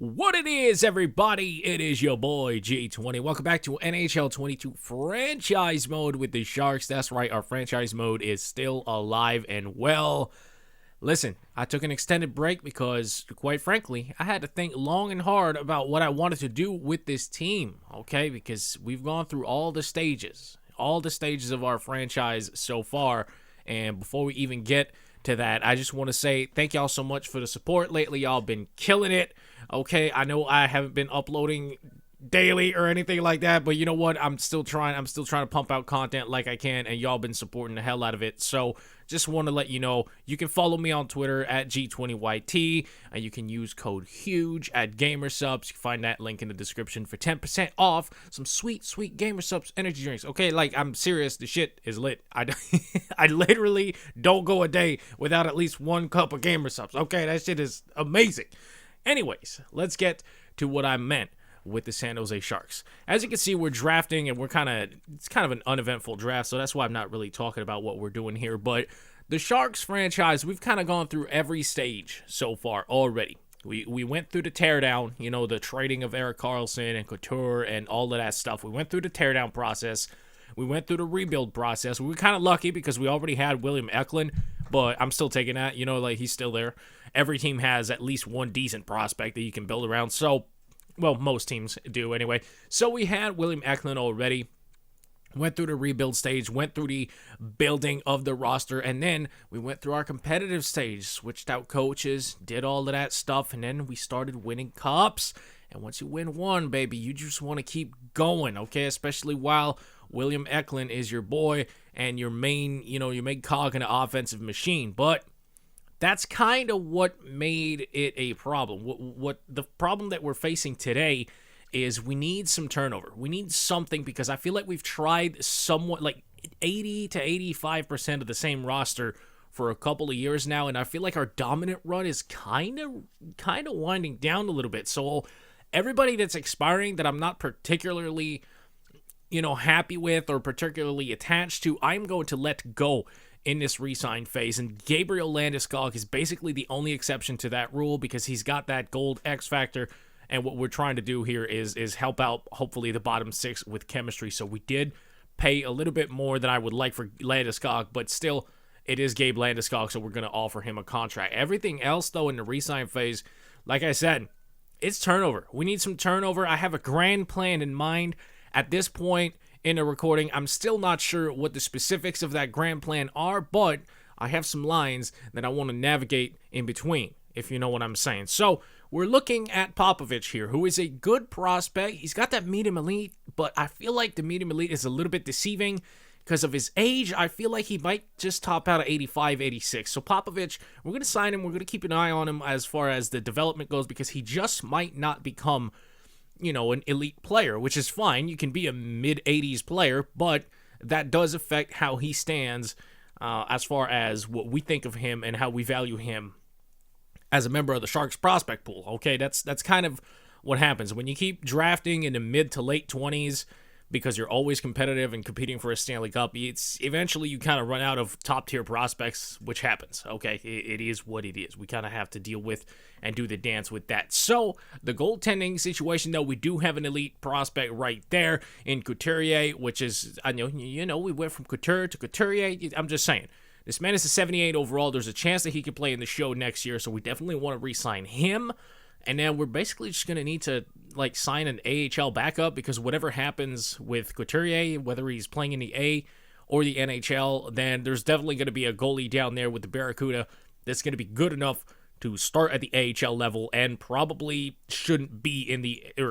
What it is, everybody, it is your boy G20. Welcome back to NHL 22 franchise mode with the Sharks. That's right, our franchise mode is still alive and well. Listen, I took an extended break because, quite frankly, I had to think long and hard about what I wanted to do with this team, okay? Because we've gone through all the stages of our franchise so far, and before we even get to that, I just want to say thank y'all so much for the support lately. Y'all been killing it. Okay, I know I haven't been uploading daily or anything like that, but you know what? I'm still trying to pump out content like I can, and y'all been supporting the hell out of it. So just want to let you know, you can follow me on Twitter at G20YT, and you can use code HUGE at GamerSupps. You can find that link in the description for 10% off some sweet GamerSupps energy drinks. Okay, like, I'm serious, the shit is lit. I literally don't go a day without at least one cup of GamerSupps. Okay, that shit is amazing. Anyways, let's get to what I meant with the San Jose Sharks. As you can see, we're drafting, and it's kind of an uneventful draft, so that's why I'm not really talking about what we're doing here. But the Sharks franchise, we've kind of gone through every stage so far already. We went through the teardown, the trading of Erik Karlsson and Couture and all of that stuff. We went through the teardown process. We went through the rebuild process. We were kind of lucky because we already had William Eklund, but I'm still taking that, he's still there. Every team has at least one decent prospect that you can build around. So, well, most teams do anyway. So we had William Eklund already. Went through the rebuild stage, went through the building of the roster, and then we went through our competitive stage, switched out coaches, did all of that stuff, and then we started winning cups. And once you win one, baby, you just want to keep going, okay? Especially while William Eklund is your boy and your main cog in the offensive machine. But that's kind of what made it a problem. What the problem that we're facing today is we need some turnover. We need something, because I feel like we've tried somewhat like 80 to 85% of the same roster for a couple of years now, and I feel like our dominant run is kind of winding down a little bit. So everybody that's expiring that I'm not particularly happy with or particularly attached to, I'm going to let go in this re-sign phase. And Gabriel Landeskog is basically the only exception to that rule, because he's got that gold X factor, and what we're trying to do here is help out, hopefully, the bottom six with chemistry. So we did pay a little bit more than I would like for Landeskog, but still, it is Gabe Landeskog, so we're going to offer him a contract. Everything else, though, in the re-sign phase, like I said, it's turnover. We need some turnover. I have a grand plan in mind. At this point in the recording, I'm still not sure what the specifics of that grand plan are, but I have some lines that I want to navigate in between, if you know what I'm saying. So we're looking at Popovich here, who is a good prospect. He's got that medium elite, but I feel like the medium elite is a little bit deceiving because of his age. I feel like he might just top out at 85, 86. So Popovich, we're going to sign him. We're going to keep an eye on him as far as the development goes, because he just might not become an elite player, which is fine. You can be a mid-80s player, but that does affect how he stands as far as what we think of him and how we value him as a member of the Sharks prospect pool. Okay, that's kind of what happens when you keep drafting in the mid to late 20s, because you're always competitive and competing for a Stanley Cup. It's eventually you kind of run out of top tier prospects, which happens. Okay, it is what it is. We kind of have to deal with and do the dance with that. So the goaltending situation, though, we do have an elite prospect right there in Couturier, which is, I know, we went from Couture to Couturier. I'm just saying, this man is a 78 overall. There's a chance that he could play in the show next year, so we definitely want to re-sign him. And then we're basically just going to need to sign an AHL backup, because whatever happens with Couturier, whether he's playing in the A or the NHL, then there's definitely going to be a goalie down there with the Barracuda that's going to be good enough to start at the AHL level, and probably shouldn't be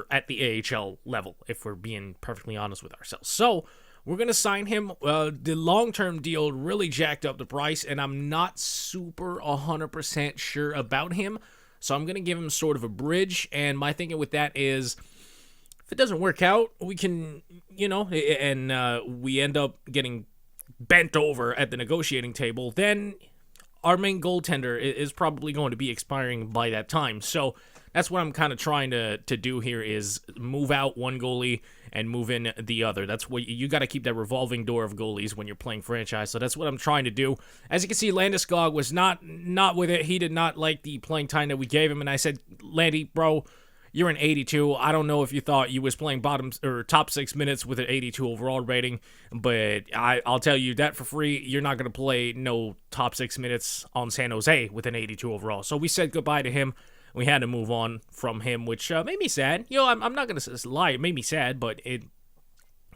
at the AHL level, if we're being perfectly honest with ourselves. So we're going to sign him. The long-term deal really jacked up the price, and I'm not super 100% sure about him. So I'm going to give him sort of a bridge, and my thinking with that is, if it doesn't work out, we can, and we end up getting bent over at the negotiating table, then our main goaltender is probably going to be expiring by that time. So that's what I'm kind of trying to do here, is move out one goalie and move in the other. That's what you got to keep, that revolving door of goalies when you're playing franchise. So that's what I'm trying to do. As you can see, Landeskog was not with it. He did not like the playing time that we gave him. And I said, Landy, bro, you're an 82. I don't know if you thought you was playing bottom or top 6 minutes with an 82 overall rating, but I'll tell you that for free, you're not going to play no top 6 minutes on San Jose with an 82 overall. So we said goodbye to him. We had to move on from him, which made me sad. I'm not going to lie. It made me sad, but it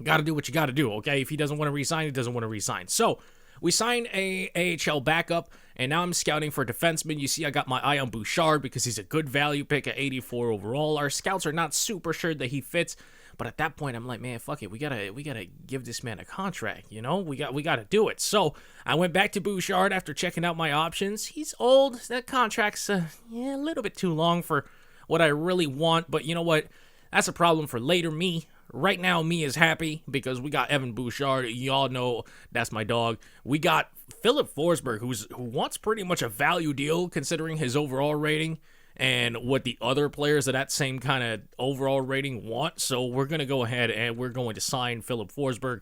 got to do what you got to do, okay? If he doesn't want to resign, he doesn't want to resign. So we signed a AHL backup, and now I'm scouting for defensemen. You see, I got my eye on Bouchard because he's a good value pick at 84 overall. Our scouts are not super sure that he fits, but at that point, I'm like, man, fuck it. We gotta give this man a contract. We gotta do it. So I went back to Bouchard after checking out my options. He's old. That contract's a little bit too long for what I really want. But you know what? That's a problem for later me. Right now, me is happy because we got Evan Bouchard. Y'all know that's my dog. We got Philip Forsberg, who wants pretty much a value deal considering his overall rating and what the other players of that same kind of overall rating want. So we're going to go ahead and we're going to sign Philip Forsberg.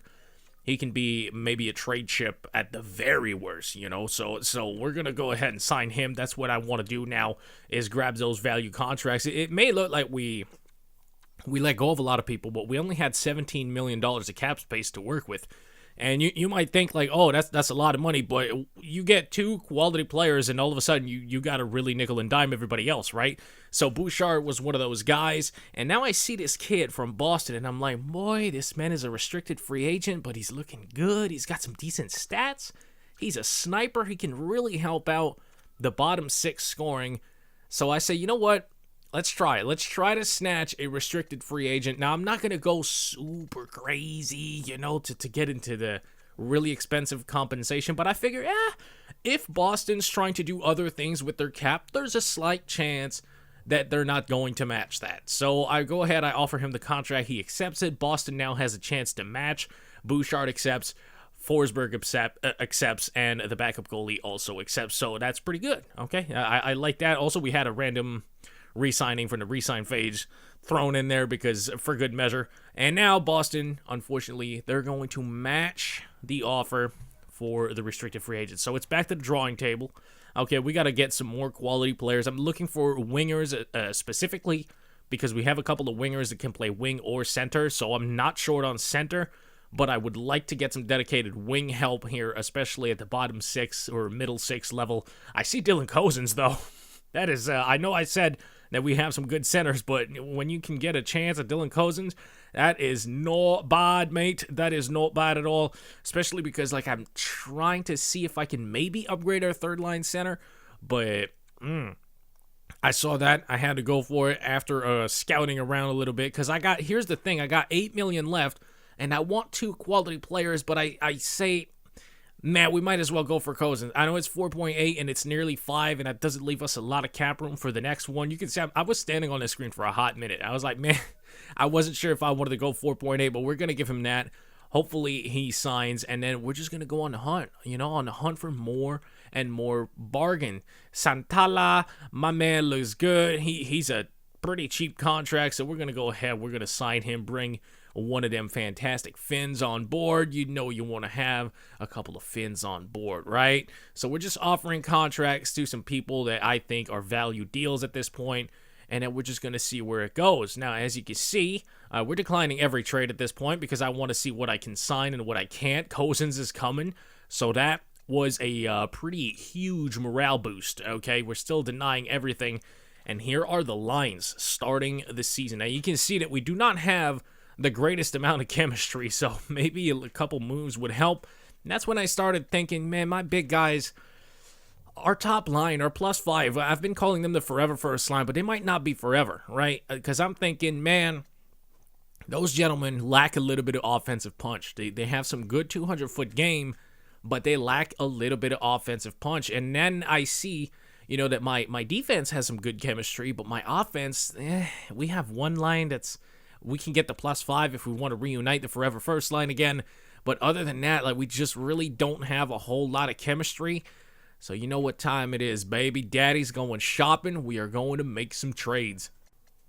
He can be maybe a trade chip at the very worst, So we're going to go ahead and sign him. That's what I want to do now is grab those value contracts. It may look like we let go of a lot of people, but we only had $17 million of cap space to work with. And you might think like, oh, that's a lot of money, but you get 2 quality players and all of a sudden you got to really nickel and dime everybody else, right? So Bouchard was one of those guys, and now I see this kid from Boston, and I'm like, boy, this man is a restricted free agent, but he's looking good. He's got some decent stats. He's a sniper. He can really help out the bottom 6 scoring. So I say, you know what? Let's try it. Let's try to snatch a restricted free agent. Now, I'm not going to go super crazy, to get into the really expensive compensation, but I figure, if Boston's trying to do other things with their cap, there's a slight chance that they're not going to match that. So I go ahead, I offer him the contract. He accepts it. Boston now has a chance to match. Bouchard accepts. Forsberg accepts, and the backup goalie also accepts. So that's pretty good, okay? I like that. Also, we had a random re-signing from the re-sign phase thrown in there because for good measure. And now Boston, unfortunately, they're going to match the offer for the restricted free agents. So it's back to the drawing table. Okay, we got to get some more quality players. I'm looking for wingers specifically because we have a couple of wingers that can play wing or center. So I'm not short on center, but I would like to get some dedicated wing help here, especially at the bottom 6 or middle 6 level. I see Dylan Cozens, though. That is, I know I said that we have some good centers, but when you can get a chance at Dylan Cozens, that is not bad, mate. That is not bad at all, especially because, I'm trying to see if I can maybe upgrade our third-line center, but I saw that. I had to go for it after scouting around a little bit, because here's the thing, I got $8 million left, and I want 2 quality players, but I say, man, we might as well go for Cozens. I know it's 4.8 and it's nearly 5, and that doesn't leave us a lot of cap room for the next one. You can see I was standing on the screen for a hot minute. I was like, man, I wasn't sure if I wanted to go 4.8, but we're going to give him that. Hopefully he signs, and then we're just going to go on the hunt, on the hunt for more and more bargain. Santala, my man, looks good. He's a pretty cheap contract, so we're going to go ahead. We're going to sign him, bring one of them fantastic Finns on board. You want to have a couple of Finns on board, right? So we're just offering contracts to some people that I think are value deals at this point, and then we're just going to see where it goes. Now, as you can see, we're declining every trade at this point because I want to see what I can sign and what I can't. Cozens is coming, so that was a pretty huge morale boost, okay? We're still denying everything, and here are the lines starting the season. Now, you can see that we do not have the greatest amount of chemistry, so maybe a couple moves would help. And that's when I started thinking, man, my big guys, our top line, our +5, I've been calling them the forever first line, but they might not be forever, right? Because I'm thinking, man, those gentlemen lack a little bit of offensive punch. They have some good 200-foot game, but they lack a little bit of offensive punch. And then I see, that my defense has some good chemistry, but my offense, we have one line we can get the +5 if we want to reunite the forever first line again. But other than that, we just really don't have a whole lot of chemistry. So you know what time it is, baby. Daddy's going shopping. We are going to make some trades.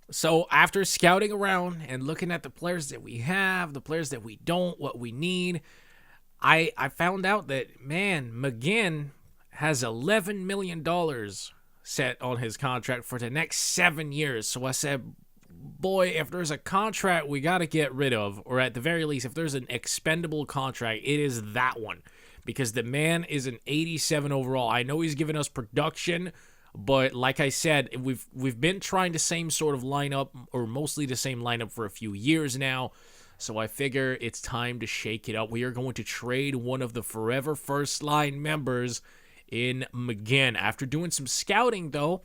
So after scouting around and looking at the players that we have, the players that we don't, what we need, I found out that, man, McGinn has $11 million set on his contract for the next 7 years. So I said, boy, if there's a contract we got to get rid of, or at the very least, if there's an expendable contract, it is that one. Because the man is an 87 overall. I know he's given us production, but like I said, we've been trying the same sort of lineup, or mostly the same lineup for a few years now. So I figure it's time to shake it up. We are going to trade one of the forever first line members in McGinn. After doing some scouting, though,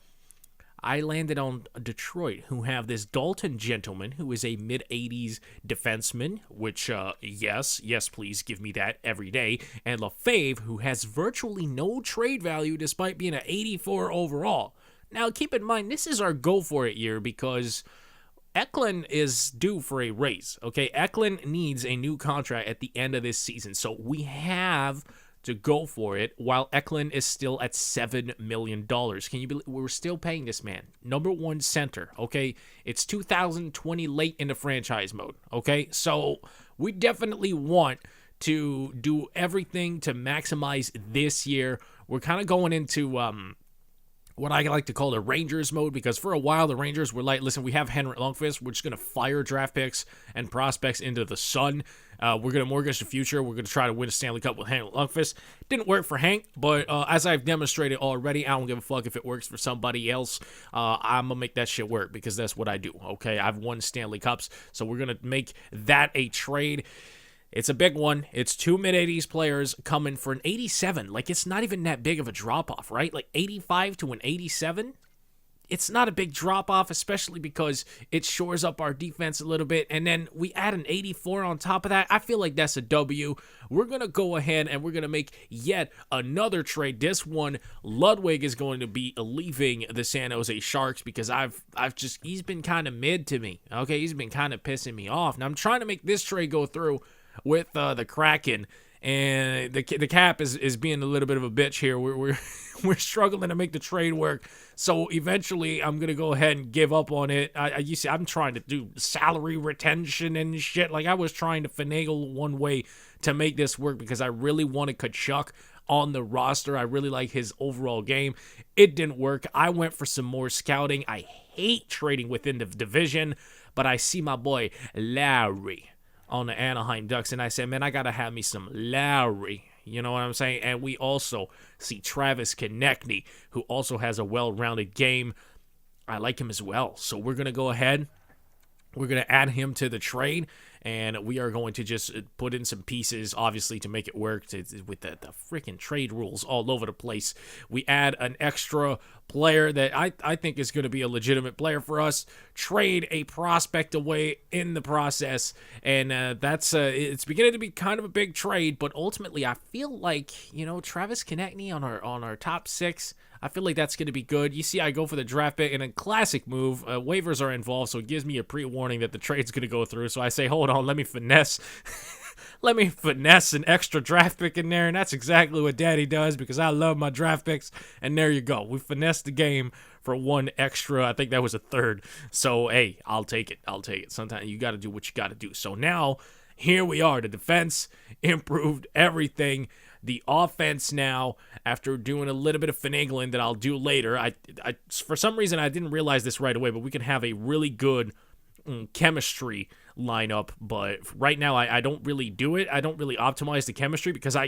I landed on Detroit, who have this Dalton Gentleman, who is a mid-80s defenseman, which, yes, please give me that every day, and LaFave, who has virtually no trade value despite being an 84 overall. Now, keep in mind, this is our go-for-it year because Eklund is due for a raise, okay? Eklund needs a new contract at the end of this season, so we have to go for it while Eklund is still at $7 million. Can you believe we're still paying this man? Number one center, okay? It's 2020 late in the franchise mode, okay? So we definitely want to do everything to maximize this year. We're kind of going into what I like to call the Rangers mode, because for a while the Rangers were like, listen, we have Henrik Lundqvist, we're just going to fire draft picks and prospects into the sun. We're going to mortgage the future. We're going to try to win a Stanley Cup with Henrik Lundqvist. Didn't work for Hank, but as I've demonstrated already, I don't give a fuck if it works for somebody else. I'm going to make that shit work because that's what I do, okay? I've won Stanley Cups, so we're going to make that a trade. It's a big one. It's two mid-80s players coming for an 87. Like, it's not even that big of a drop-off, right? Like, 85 to an 87? It's not a big drop-off, especially because it shores up our defense a little bit. And then we add an 84 on top of that. I feel like that's a W. We're going to go ahead and we're going to make yet another trade. This one, Ludwig is going to be leaving the San Jose Sharks because he's been kind of mid to me. Okay, he's been kind of pissing me off. Now, I'm trying to make this trade go through with the Kraken, and the Cap is being a little bit of a bitch here. We're struggling to make the trade work, so eventually I'm gonna go ahead and give up on it. You see, I'm trying to do salary retention and shit. Like, I was trying to finagle one way to make this work because I really wanted Tkachuk on the roster. I really like his overall game. It didn't work. I went for some more scouting. I hate trading within the division, but I see my boy Lowry on the Anaheim Ducks, and I said, man, I gotta have me some Lowry. You know what I'm saying? And we also see Travis Konecny, who also has a well-rounded game. I like him as well. So we're gonna go ahead. We're going to add him to the trade, and we are going to just put in some pieces, obviously, to make it work with the freaking trade rules all over the place. We add an extra player that I think is going to be a legitimate player for us, trade a prospect away in the process, and that's it's beginning to be kind of a big trade, but ultimately I feel like, Travis Konecny on our top six, I feel like that's going to be good. You see, I go for the draft pick, and a classic move. Waivers are involved, so it gives me a pre-warning that the trade's going to go through. So I say, hold on, let me finesse. Let me finesse an extra draft pick in there, and that's exactly what Daddy does because I love my draft picks. And there you go. We finessed the game for one extra. I think that was a third. So, hey, I'll take it. Sometimes you got to do what you got to do. So now, here we are. The defense improved everything. The offense now, after doing a little bit of finagling that I'll do later, I for some reason I didn't realize this right away, but we can have a really good chemistry lineup. But right now I don't really do it. I don't really optimize the chemistry because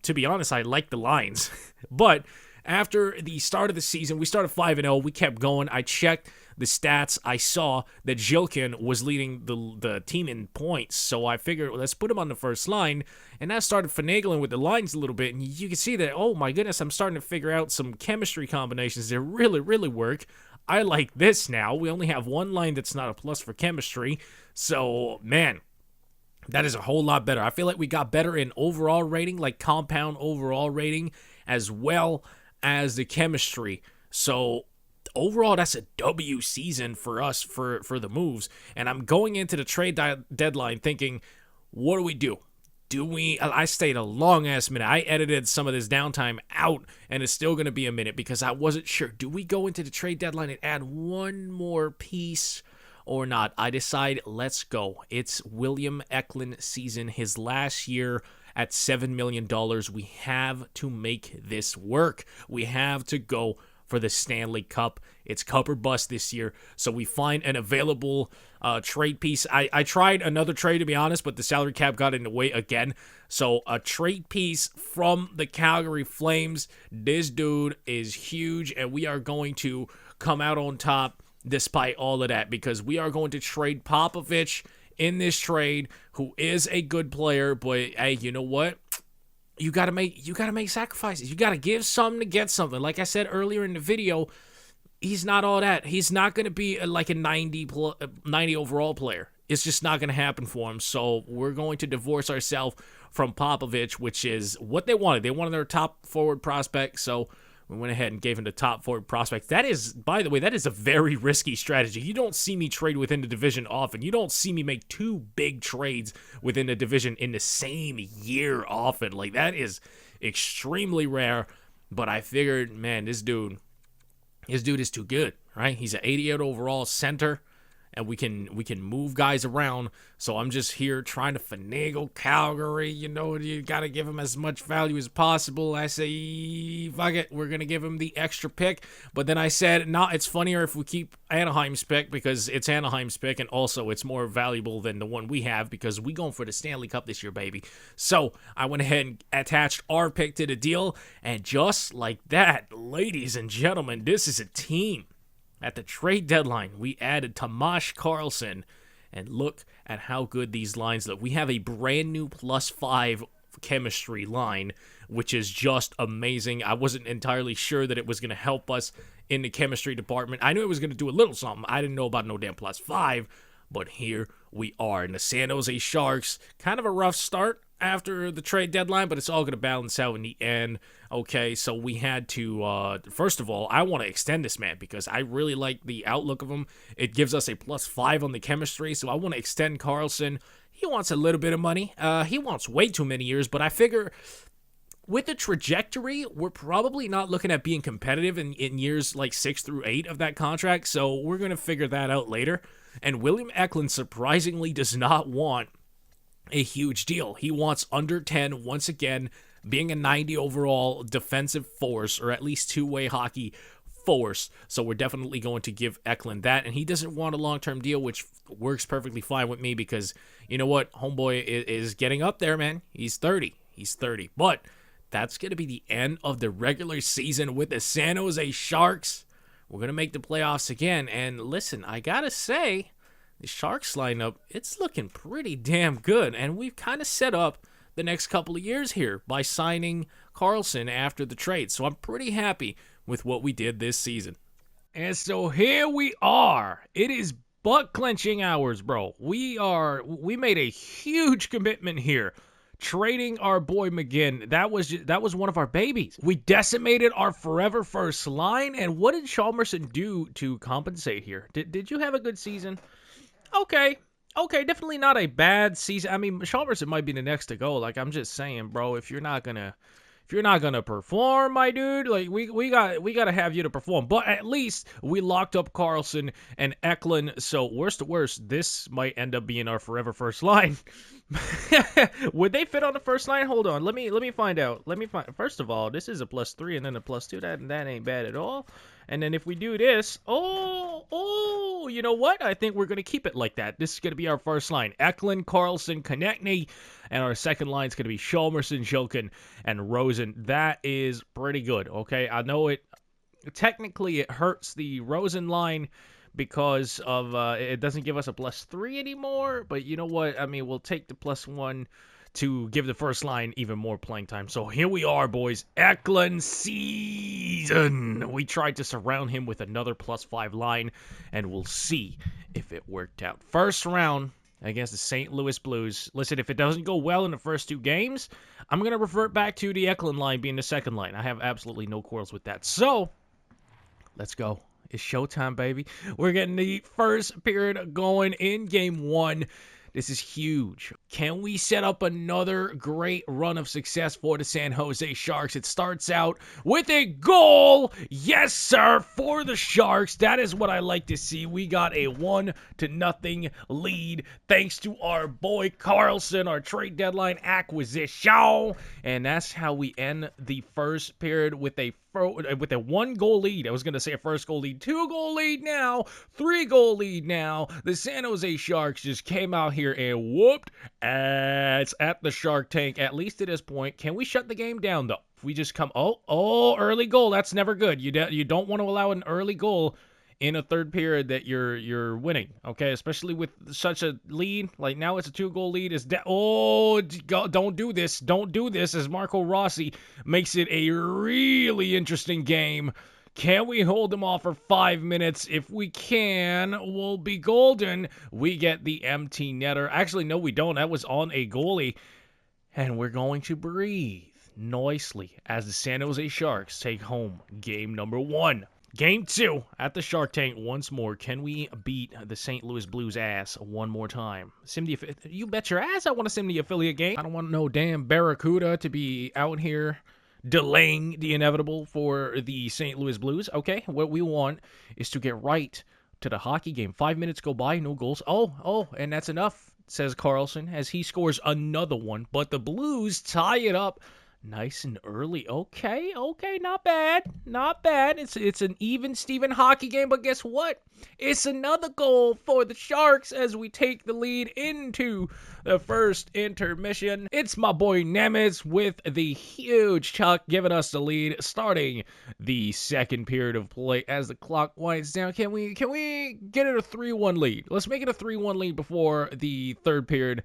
to be honest, I like the lines. But after the start of the season, we started 5-0. We kept going. I checked the stats. I saw that Zhilkin was leading the team in points, so I figured, let's put him on the first line, and I started finagling with the lines a little bit, and you can see that, oh my goodness, I'm starting to figure out some chemistry combinations that really, really work. I like this now. We only have one line that's not a plus for chemistry, so, man, that is a whole lot better. I feel like we got better in overall rating, like compound overall rating, as well as the chemistry. So overall, that's a W season for us for the moves. And I'm going into the trade deadline thinking, what do we do? I stayed a long ass minute. I edited some of this downtime out, and it's still going to be a minute because I wasn't sure. Do we go into the trade deadline and add one more piece or not? I decide, let's go. It's William Eklund season, his last year at $7 million. We have to make this work. We have to go for the Stanley Cup. It's cup or bust this year. So we find an available trade piece. I tried another trade, to be honest, but the salary cap got in the way again. So a trade piece from the Calgary Flames. This dude is huge, and we are going to come out on top despite all of that, because we are going to trade Popovich in this trade, who is a good player. But hey, you know what? You gotta make sacrifices. You gotta give something to get something. Like I said earlier in the video, he's not all that. He's not gonna be like a 90 overall player. It's just not gonna happen for him. So we're going to divorce ourselves from Popovich, which is what they wanted. They wanted their top forward prospect, so we went ahead and gave him the top forward prospect. That is, by the way, that is a very risky strategy. You don't see me trade within the division often. You don't see me make two big trades within the division in the same year often. Like, that is extremely rare. But I figured, man, this dude is too good, right? He's an 88 overall center, and we can move guys around. So I'm just here trying to finagle Calgary. You know, you got to give him as much value as possible. I say, fuck it, we're going to give him the extra pick. But then I said, no, it's funnier if we keep Anaheim's pick, because it's Anaheim's pick, and also it's more valuable than the one we have, because we going for the Stanley Cup this year, baby. So I went ahead and attached our pick to the deal, and just like that, ladies and gentlemen, this is a team. At the trade deadline, we added Tomas Karlsson, and look at how good these lines look. We have a brand new +5 chemistry line, which is just amazing. I wasn't entirely sure that it was going to help us in the chemistry department. I knew it was going to do a little something. I didn't know about no damn +5, but here we are. And the San Jose Sharks, kind of a rough start after the trade deadline, but it's all going to balance out in the end. Okay, so we had to, first of all, I want to extend this man, because I really like the outlook of him. It gives us a +5 on the chemistry, so I want to extend Karlsson. He wants a little bit of money. He wants way too many years, but I figure with the trajectory, we're probably not looking at being competitive in years like 6 through 8 of that contract, so we're going to figure that out later. And William Eklund surprisingly does not want a huge deal. He wants under 10 once again, being a 90 overall defensive force, or at least two-way hockey force. So we're definitely going to give Eklund that. And he doesn't want a long-term deal, which works perfectly fine with me, because you know what? Homeboy is getting up there, man. He's 30. But that's going to be the end of the regular season with the San Jose Sharks. We're going to make the playoffs again. And listen, I got to say, the Sharks lineup, it's looking pretty damn good. And we've kind of set up the next couple of years here by signing Karlsson after the trade. So I'm pretty happy with what we did this season. And so here we are. It is butt clenching hours, bro. We made a huge commitment here, trading our boy McGinn. That was one of our babies. We decimated our forever first line. And what did Chalmerson do to compensate here? Did you have a good season? Okay, definitely not a bad season. I mean, Chalmerson might be the next to go. Like, I'm just saying, bro, if you're not gonna perform, my dude, like we got to have you to perform. But at least we locked up Karlsson and Eklund. So worst to worst, this might end up being our forever first line. Would they fit on the first line? Hold on, let me find out. First of all, this is a +3 and then a +2. That ain't bad at all. And then if we do this, you know what? I think we're going to keep it like that. This is going to be our first line. Eklund, Karlsson, Konechny, and our second line is going to be Chalmerson, Jokin, and Rosen. That is pretty good, okay? I know it hurts the Rosen line because of it doesn't give us a +3 anymore, but you know what? I mean, we'll take the +1 to give the first line even more playing time. So here we are, boys. Eklund season. We tried to surround him with another +5 line, and we'll see if it worked out. First round against the St. Louis Blues. Listen, if it doesn't go well in the first 2 games, I'm going to revert back to the Eklund line being the second line. I have absolutely no quarrels with that. So, let's go. It's showtime, baby. We're getting the first period going in game 1. This is huge. Can we set up another great run of success for the San Jose Sharks? It starts out with a goal. Yes, sir, for the Sharks. That is what I like to see. We got a 1-0 lead thanks to our boy Karlsson, our trade deadline acquisition. And that's how we end the first period with a with a 1-goal lead. I was going to say a first goal lead, 2-goal lead now, 3-goal lead now. The San Jose Sharks just came out here and whooped ass at the Shark Tank, at least to this point. Can we shut the game down, though? If we just come, early goal. That's never good. You don't want to allow an early goal in a third period that you're winning, okay? Especially with such a lead. Like now it's a 2-goal lead. Don't do this. Don't do this as Marco Rossi makes it a really interesting game. Can we hold them off for 5 minutes? If we can, we'll be golden. We get the empty netter. Actually, no, we don't. That was on a goalie. And we're going to breathe nicely as the San Jose Sharks take home game number 1. Game 2 at the Shark Tank once more. Can we beat the St. Louis Blues ass one more time? You bet your ass I want a SimD affiliate game. I don't want no damn Barracuda to be out here delaying the inevitable for the St. Louis Blues. Okay, what we want is to get right to the hockey game. 5 minutes go by, no goals. And that's enough, says Carlson, as he scores another one. But the Blues tie it up nice and early. Okay, not bad. It's an even Steven hockey game, but guess what? It's another goal for the Sharks as we take the lead into the first intermission. It's my boy Nemitz with the huge chuck giving us the lead, starting the second period of play as the clock winds down. Can we get it a 3-1 lead? Let's make it a 3-1 lead before the third period.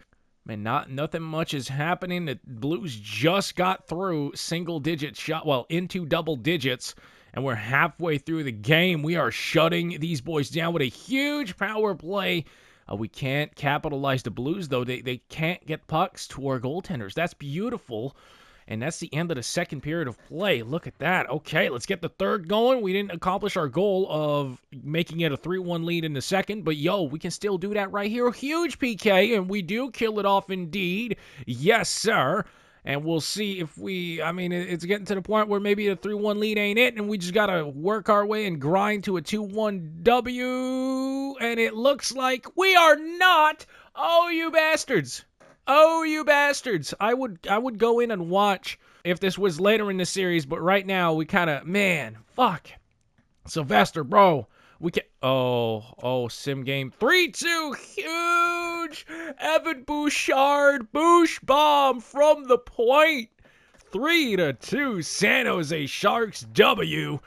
Man, nothing much is happening. The Blues just got through single-digit shot, into double digits, and we're halfway through the game. We are shutting these boys down with a huge power play. We can't capitalize the Blues, though. They can't get pucks to our goaltenders. That's beautiful. And that's the end of the second period of play. Look at that. Okay, let's get the third going. We didn't accomplish our goal of making it a 3-1 lead in the second, but we can still do that right here. Huge PK, and we do kill it off indeed. Yes, sir. And we'll see if it's getting to the point where maybe a 3-1 lead ain't it, and we just got to work our way and grind to a 2-1 W, and it looks like we are not. Oh, you bastards. Oh, you bastards. I would go in and watch if this was later in the series, but right now we kind of, fuck. Sylvester, bro. We can, sim game. 3-2, huge. Evan Bouchard, Boosh bomb from the point. 3-2, San Jose Sharks W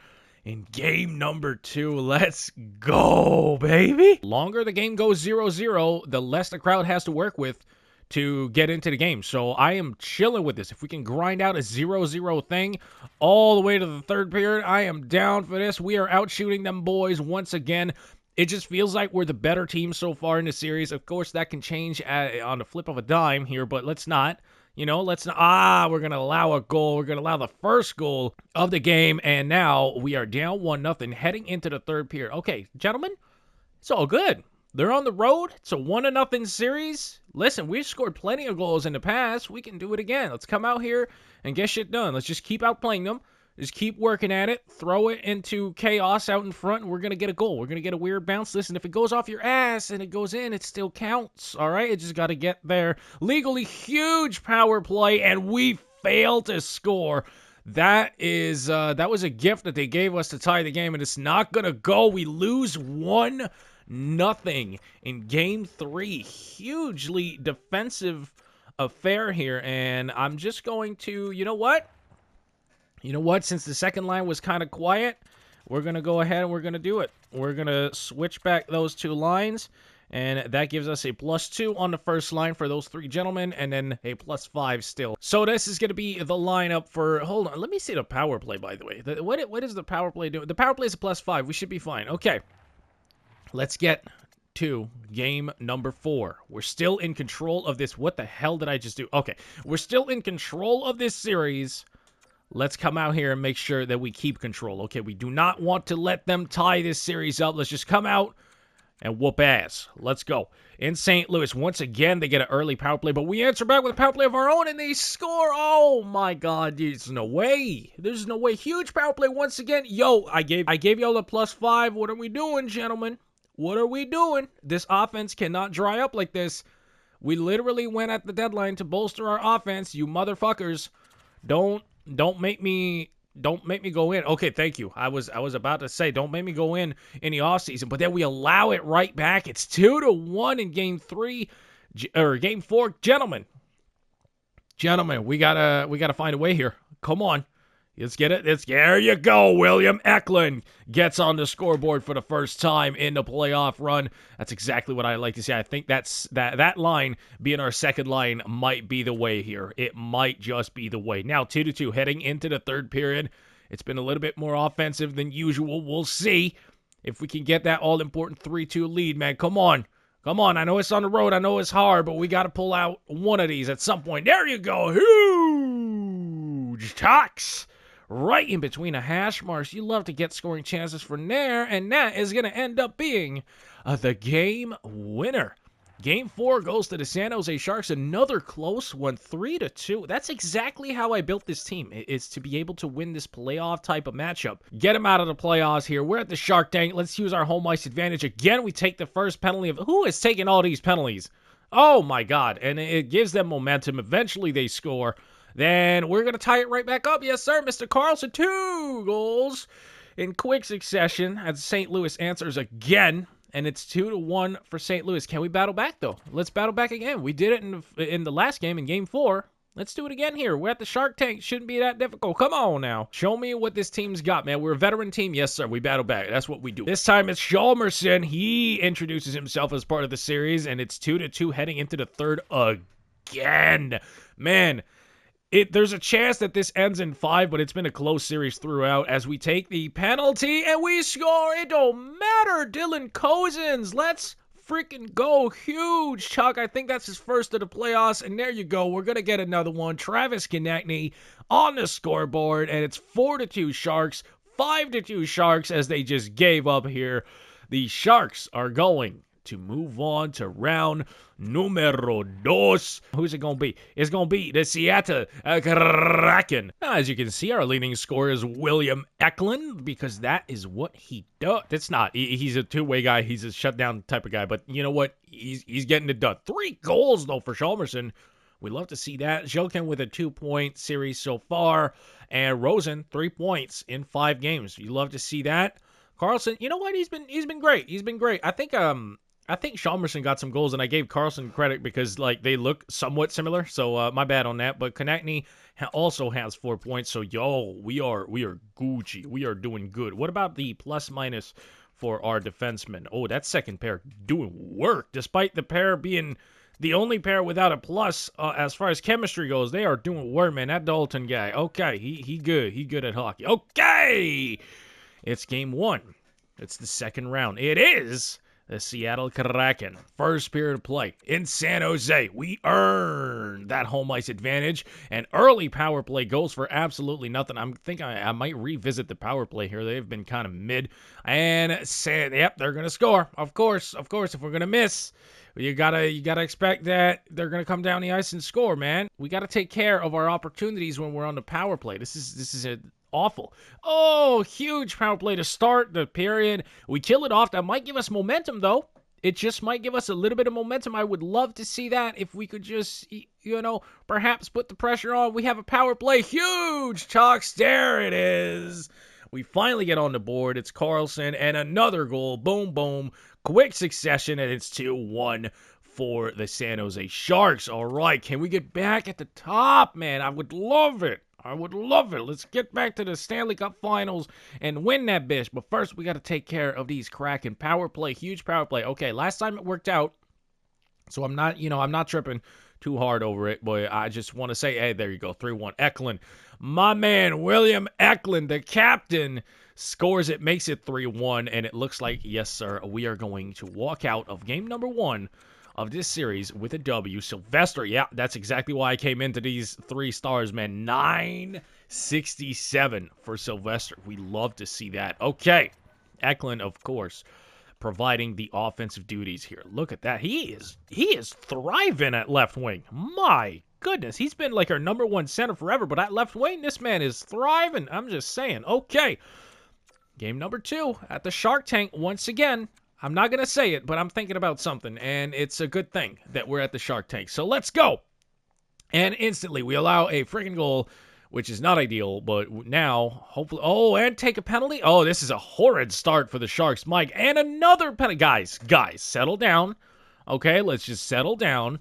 in game number 2. Let's go, baby. Longer the game goes 0-0, the less the crowd has to work with to get into the game. So I am chilling with this. If we can grind out a 0-0 thing all the way to the third period, I am down for this. We are out shooting them boys once again. It just feels like we're the better team so far in the series. Of course, that can change on the flip of a dime here, but let's not. We're going to allow a goal. We're going to allow the first goal of the game, and now we are down 1-0 heading into the third period. Okay, gentlemen, it's all good. They're on the road. It's a 1-0 series. Listen, we've scored plenty of goals in the past. We can do it again. Let's come out here and get shit done. Let's just keep outplaying them. Just keep working at it. Throw it into chaos out in front, and we're going to get a goal. We're going to get a weird bounce. Listen, if it goes off your ass and it goes in, it still counts, all right? It just got to get there. Legally huge power play, and we fail to score. That was a gift that they gave us to tie the game, and it's not going to go. We lose 1-0 in game 3. Hugely defensive affair here, and I'm just going to, you know what, since the second line was kind of quiet, we're going to go ahead and we're going to do it. We're going to switch back those two lines, and that gives us a +2 on the first line for those three gentlemen, and then a +5 still. So this is going to be the lineup for, hold on, let me see the power play, by the way. What is the power play doing? The power play is a +5. We should be fine. Okay. Let's get to game number 4. We're still in control of this. What the hell did I just do? Okay, we're still in control of this series. Let's come out here and make sure that we keep control. Okay, we do not want to let them tie this series up. Let's just come out and whoop ass. Let's go. In St. Louis, once again, they get an early power play, but we answer back with a power play of our own, and they score. Oh, my God. There's no way. There's no way. Huge power play once again. Yo, I gave y'all a +5. What are we doing, gentlemen? What are we doing? This offense cannot dry up like this. We literally went at the deadline to bolster our offense. You motherfuckers. Don't make me Don't make me go in. Okay, thank you. I was about to say, don't make me go in the offseason, but then we allow it right back. It's 2-1 in game 3 or game 4. Gentlemen, we gotta find a way here. Come on. Let's get it. There you go. William Eklund gets on the scoreboard for the first time in the playoff run. That's exactly what I like to see. I think that line being our second line might be the way here. It might just be the way. Now 2-2 heading into the third period. It's been a little bit more offensive than usual. We'll see if we can get that all-important 3-2 lead, man. Come on. Come on. I know it's on the road. I know it's hard, but we got to pull out one of these at some point. There you go. Huge talks. Right in between the hash marks. You love to get scoring chances from there, and that is going to end up being the game winner. Game 4 goes to the San Jose Sharks. Another close one, 3-2. That's exactly how I built this team, is to be able to win this playoff type of matchup. Get them out of the playoffs here. We're at the Shark Tank. Let's use our home ice advantage. Again, we take the first penalty. Who is taking all these penalties? Oh, my God. And it gives them momentum. Eventually, they score. Then we're going to tie it right back up. Yes, sir, Mr. Karlsson. 2 goals in quick succession as St. Louis answers again. And it's 2-1 for St. Louis. Can we battle back, though? Let's battle back again. We did it in the last game, in Game 4. Let's do it again here. We're at the Shark Tank. Shouldn't be that difficult. Come on now. Show me what this team's got, man. We're a veteran team. Yes, sir. We battle back. That's what we do. This time it's Hjalmarsson. He introduces himself as part of the series, and it's 2-2 heading into the third again. Man, there's a chance that this ends in 5, but it's been a close series throughout as we take the penalty and we score. It don't matter. Dylan Cozens. Let's freaking go. Huge, Chuck. I think that's his first of the playoffs, and there you go. We're going to get another one. Travis Konecny on the scoreboard, and it's 4-2 Sharks, 5-2 Sharks as they just gave up here. The Sharks are going to move on to round numero dos. Who's it going to be? It's going to be the Seattle Kraken. Now, as you can see, our leading scorer is William Eklund because that is what he does. It's not. He's a two-way guy. He's a shutdown type of guy. But you know what? He's getting it done. 3 goals, though, for Hjalmarsson. We love to see that. Jokin with a 2-point series so far. And Rosen, 3 points in 5 games. You love to see that. Karlsson, you know what? He's been great. He's been great. I think Hjalmarsson got some goals, and I gave Karlsson credit because like they look somewhat similar. So my bad on that. But Konecny also has 4 points. So we are Gucci. We are doing good. What about the plus minus for our defensemen? Oh, that second pair doing work, despite the pair being the only pair without a plus as far as chemistry goes. They are doing work, man. That Dalton guy. Okay, he good. He good at hockey. Okay, it's game 1. It's the second round. It is the Seattle Kraken. First period of play in San Jose. We earned that home ice advantage. And early power play goes for absolutely nothing. I think I might revisit the power play here. They've been kind of mid. And yep, they're going to score. Of course, if we're going to miss, you gotta expect that they're going to come down the ice and score, man. We got to take care of our opportunities when we're on the power play. This is awful. Oh, huge power play to start the period. We kill it off. That might give us momentum, though. It just might give us a little bit of momentum. I would love to see that if we could just, perhaps put the pressure on. We have a power play. Huge Chucks. There it is. We finally get on the board. It's Karlsson and another goal. Boom, boom. Quick succession, and it's 2-1 for the San Jose Sharks. All right, can we get back at the top, man? I would love it. Let's get back to the Stanley Cup Finals and win that bitch. But first, we got to take care of these Kraken. Power play, huge power play. Okay, last time it worked out, so I'm not tripping too hard over it. But I just want to say, hey, there you go, 3-1. Eklund, my man, William Eklund, the captain, scores it, makes it 3-1, and it looks like, yes, sir, we are going to walk out of game number 1 of this series with a W. Sylvester, yeah, that's exactly why I came into these 3 stars, man. 967 for Sylvester. We love to see that. Okay, Eklund, of course, providing the offensive duties here. Look at that. He is thriving at left wing. My goodness, he's been like our number 1 center forever, but at left wing, this man is thriving. I'm just saying. Okay, game number 2 at the Shark Tank once again. I'm not going to say it, but I'm thinking about something, and it's a good thing that we're at the Shark Tank. So let's go. And instantly, we allow a freaking goal. which is not ideal, but now, hopefully, oh, and take a penalty? Oh, this is a horrid start for the Sharks, Mike, and another penalty. Guys, settle down, okay? Let's just settle down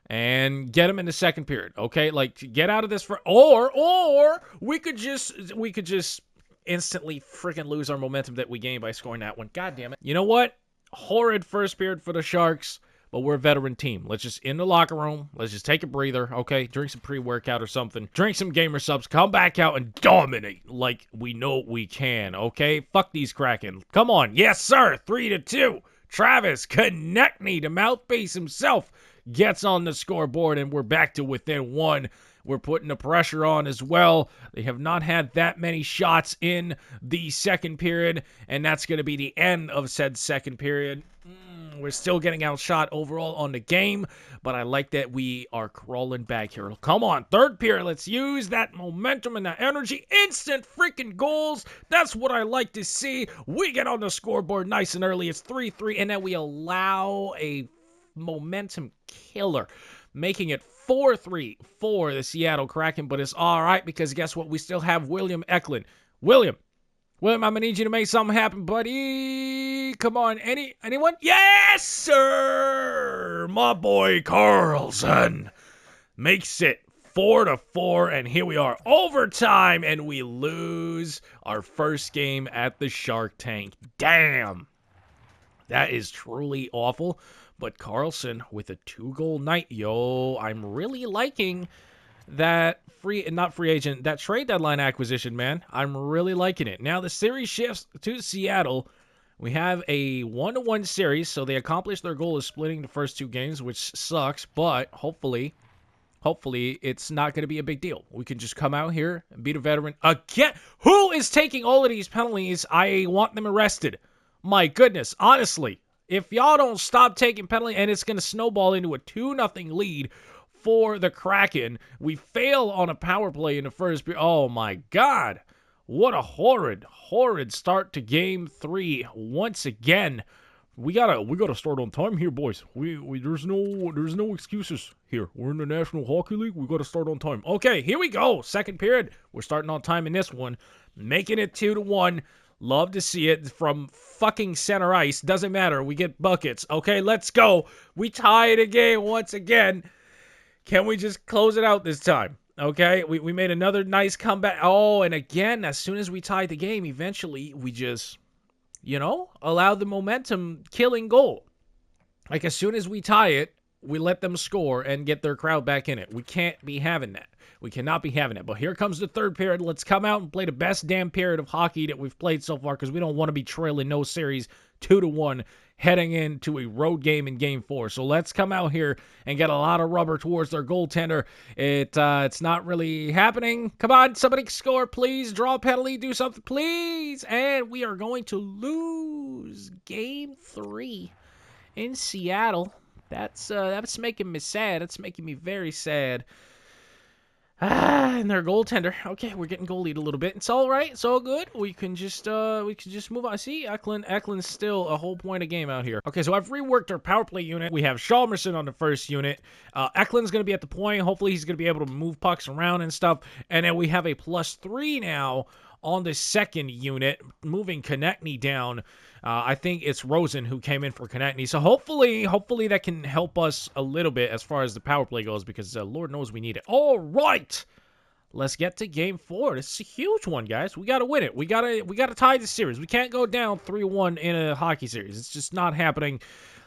and get him in the second period, okay? Like, get out of this or we could just instantly freaking lose our momentum that we gained by scoring that one. God damn it. You know what? Horrid first period for the Sharks. But we're a veteran team. Let's just in the locker room. Let's just take a breather, okay? Drink some pre-workout or something. Drink some gamer subs. Come back out and dominate like we know we can, okay? Fuck these Kraken. Come on. Yes, sir. 3-2. Travis Konecny, the mouthpiece himself, gets on the scoreboard, and we're back to within one. We're putting the pressure on as well. They have not had that many shots in the second period, and that's going to be the end of said second period. We're still getting outshot overall on the game, but I like that we are crawling back here. Come on, third period. Let's use that momentum and that energy. Instant freaking goals. That's what I like to see. We get on the scoreboard nice and early. It's 3-3, and then we allow a momentum killer, making it 4-3 for the Seattle Kraken, but it's all right because guess what? We still have William Eklund. William, I'm going to need you to make something happen, buddy. Come on. Anyone? Yes, sir. My boy Karlsson makes it 4-4, and here we are. Overtime, and we lose our first game at the Shark Tank. Damn. That is truly awful. But Karlsson with a 2-goal night. Yo, I'm really liking that that trade deadline acquisition, man. I'm really liking it. Now the series shifts to Seattle. We have a 1-1 series, so they accomplished their goal of splitting the first two games, which sucks, but hopefully it's not going to be a big deal. We can just come out here and beat a veteran again. Who is taking all of these penalties? I want them arrested. My goodness, honestly, if y'all don't stop taking penalties, and it's going to snowball into a 2-0 lead for the Kraken. We fail on a power play in the first period. Oh my God. What a horrid start to game 3. Once again, we gotta start on time here, boys. There's no excuses here. We're in the National Hockey League. We gotta start on time. Okay, here we go. Second period. We're starting on time in this one, making it 2-1. Love to see it from fucking center ice. Doesn't matter. We get buckets. Okay, let's go. We tie the game once again. Can we just close it out this time? Okay, we made another nice comeback. Oh, and again, as soon as we tied the game, eventually we just, allowed the momentum killing goal. Like as soon as we tie it, we let them score and get their crowd back in it. We can't be having that. We cannot be having it. But here comes the third period. Let's come out and play the best damn period of hockey that we've played so far because we don't want to be trailing no series 2-1 heading into a road game in game 4. So let's come out here and get a lot of rubber towards their goaltender. It's not really happening. Come on, somebody score, please. Draw a penalty, do something, please. And we are going to lose game 3 in Seattle. That's making me sad. That's making me very sad. And their goaltender. Okay, we're getting goalied a little bit. It's all right. It's all good. We can just move on. See, Eklund's still a whole point a game out here. Okay, so I've reworked our power play unit. We have Chalmerson on the first unit. Eklund's going to be at the point. Hopefully, he's going to be able to move pucks around and stuff. And then we have a +3 now on the second unit, moving Konecny down. I think it's Rosen who came in for Konecny. So hopefully that can help us a little bit as far as the power play goes because Lord knows we need it. All right. Let's get to game 4. This is a huge one, guys. We got to win it. We got to tie the series. We can't go down 3-1 in a hockey series. It's just not happening.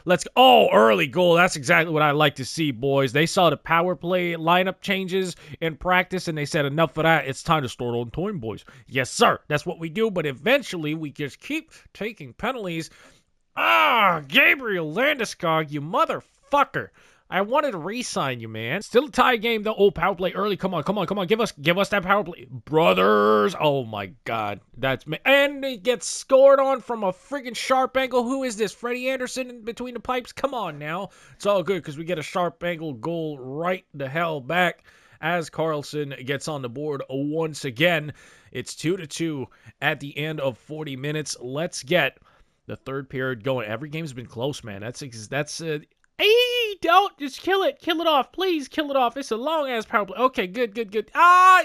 Let's go. Oh, early goal. That's exactly what I like to see, boys. They saw the power play lineup changes in practice, and they said, enough of that. It's time to start on time, boys. Yes, sir. That's what we do, but eventually we just keep taking penalties. Gabriel Landeskog, you motherfucker. I wanted to re-sign you, man. Still a tie game, though. Oh, power play early. Come on. Give us that power play. Brothers. Oh, my God. And it gets scored on from a friggin' sharp angle. Who is this? Freddie Anderson in between the pipes? Come on now. It's all good because we get a sharp angle goal right the hell back as Karlsson gets on the board once again. It's 2-2 at the end of 40 minutes. Let's get the third period going. Every game's been close, man. That's don't. Just kill it. Kill it off. Please kill it off. It's a long-ass power play. Okay, good.